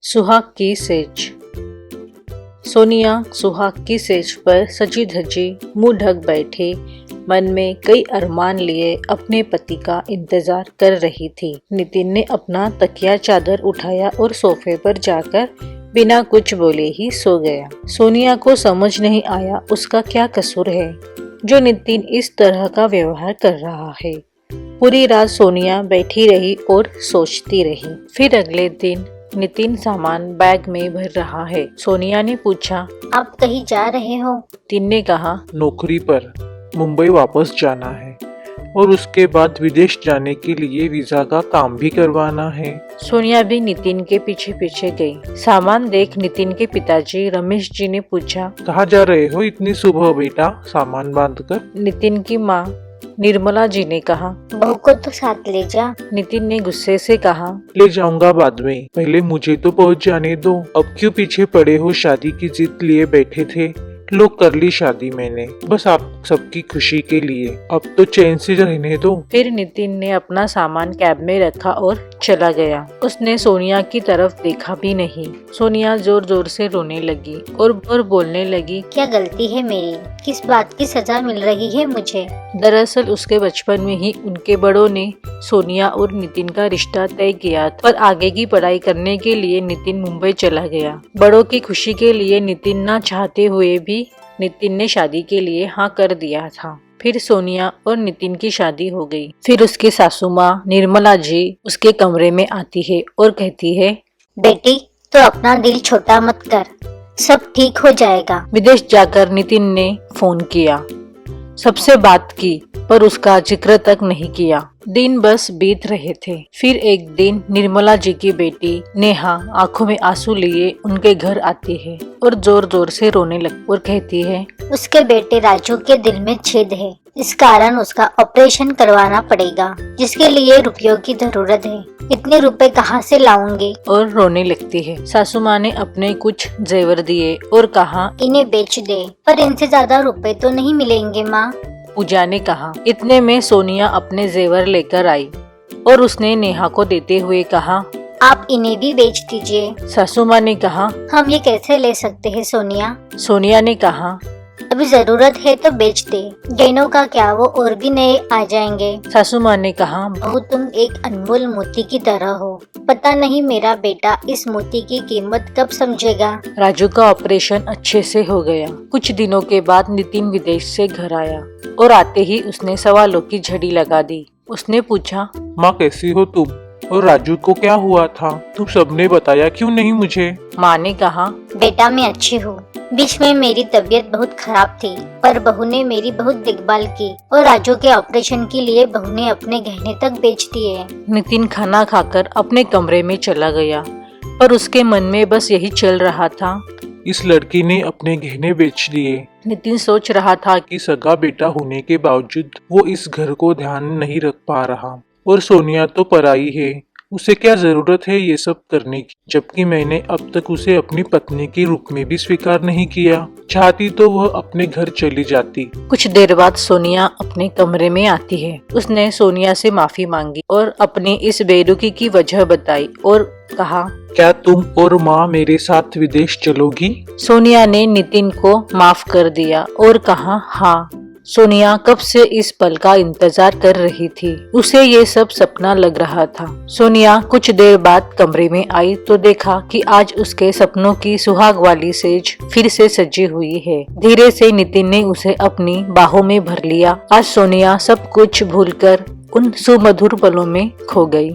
सुहाग की सेज। सोनिया सुहाग की सेज पर सजी धजी मुंह ढक बैठे मन में कई अरमान लिए अपने पति का इंतजार कर रही थी। नितिन ने अपना तकिया चादर उठाया और सोफे पर जाकर बिना कुछ बोले ही सो गया। सोनिया को समझ नहीं आया उसका क्या कसूर है जो नितिन इस तरह का व्यवहार कर रहा है। पूरी रात सोनिया बैठी रही और सोचती रही। फिर अगले दिन नितिन सामान बैग में भर रहा है। सोनिया ने पूछा, आप कहीं जा रहे हो? नितिन ने कहा, नौकरी पर मुंबई वापस जाना है और उसके बाद विदेश जाने के लिए वीजा का काम भी करवाना है। सोनिया भी नितिन के पीछे पीछे गई। सामान देख नितिन के पिताजी रमेश जी ने पूछा, कहाँ जा रहे हो इतनी सुबह बेटा सामान बांध कर? नितिन की माँ निर्मला जी ने कहा, बहू को तो साथ ले जा। नितिन ने गुस्से से कहा, ले जाऊंगा बाद में, पहले मुझे तो पहुंच जाने दो। अब क्यों पीछे पड़े हो? शादी की जिद लिए बैठे थे, लोग कर ली शादी मैंने, बस आप सबकी खुशी के लिए। अब तो चैन से रहने दो। फिर नितिन ने अपना सामान कैब में रखा और चला गया। उसने सोनिया की तरफ देखा भी नहीं। सोनिया जोर जोर से रोने लगी और बोलने लगी, क्या गलती है मेरी? किस बात की सजा मिल रही है मुझे? दरअसल उसके बचपन में ही उनके बड़ों ने सोनिया और नितिन का रिश्ता तय किया था, पर आगे की पढ़ाई करने के लिए नितिन मुंबई चला गया। बड़ों की खुशी के लिए नितिन ना चाहते हुए भी नितिन ने शादी के लिए हाँ कर दिया था। फिर सोनिया और नितिन की शादी हो गई। फिर उसकी सासू माँ निर्मला जी उसके कमरे में आती है और कहती है, बेटी तो अपना दिल छोटा मत कर, सब ठीक हो जाएगा। विदेश जाकर नितिन ने फोन किया, सबसे बात की, पर उसका जिक्र तक नहीं किया। दिन बस बीत रहे थे। फिर एक दिन निर्मला जी की बेटी नेहा आंखों में आंसू लिए उनके घर आती है और जोर जोर से रोने लगती और कहती है, उसके बेटे राजू के दिल में छेद है, इस कारण उसका ऑपरेशन करवाना पड़ेगा, जिसके लिए रुपयों की जरूरत है। इतने रुपए कहाँ से लाऊंगी? और रोने लगती है। सासू माँ ने अपने कुछ जेवर दिए और कहा, इन्हें बेच दे, पर इनसे ज्यादा रुपए तो नहीं मिलेंगे माँ। पूजा ने कहा। इतने में सोनिया अपने जेवर लेकर आई और उसने नेहा को देते हुए कहा, आप इन्हें भी बेच दीजिए। सासू माँ ने कहा, हम ये कैसे ले सकते हैं सोनिया? सोनिया ने कहा, अभी जरूरत है तो बेच दे, गहनों का क्या, वो और भी नए आ जाएंगे। सासू माँ ने कहा, बहू तुम एक अनमोल मोती की तरह हो, पता नहीं मेरा बेटा इस मोती की कीमत कब समझेगा। राजू का ऑपरेशन अच्छे से हो गया। कुछ दिनों के बाद नितिन विदेश से घर आया और आते ही उसने सवालों की झड़ी लगा दी। उसने पूछा, माँ कैसी हो तुम? और राजू को क्या हुआ था? तुम सबने बताया क्यों नहीं मुझे? माँ ने कहा, बेटा मैं अच्छी हूँ, बीच में मेरी तबीयत बहुत खराब थी, पर बहू ने मेरी बहुत देखभाल की और राजू के ऑपरेशन के लिए बहू ने अपने गहने तक बेच दिए। नितिन खाना खाकर अपने कमरे में चला गया, पर उसके मन में बस यही चल रहा था, इस लड़की ने अपने गहने बेच दिए। नितिन सोच रहा था कि सगा बेटा होने के बावजूद वो इस घर को ध्यान नहीं रख पा रहा, और सोनिया तो पराई है, उसे क्या जरूरत है ये सब करने की, जबकि मैंने अब तक उसे अपनी पत्नी के रूप में भी स्वीकार नहीं किया। चाहती तो वह अपने घर चली जाती। कुछ देर बाद सोनिया अपने कमरे में आती है। उसने सोनिया से माफी मांगी और अपनी इस बेरुखी की वजह बताई और कहा, क्या तुम और माँ मेरे साथ विदेश चलोगी? सोनिया ने नितिन को माफ कर दिया और कहा, हाँ। सोनिया कब से इस पल का इंतजार कर रही थी। उसे ये सब सपना लग रहा था। सोनिया कुछ देर बाद कमरे में आई तो देखा कि आज उसके सपनों की सुहाग वाली सेज फिर से सजी हुई है। धीरे से नितिन ने उसे अपनी बाहों में भर लिया। आज सोनिया सब कुछ भूलकर उन सुमधुर पलों में खो गई।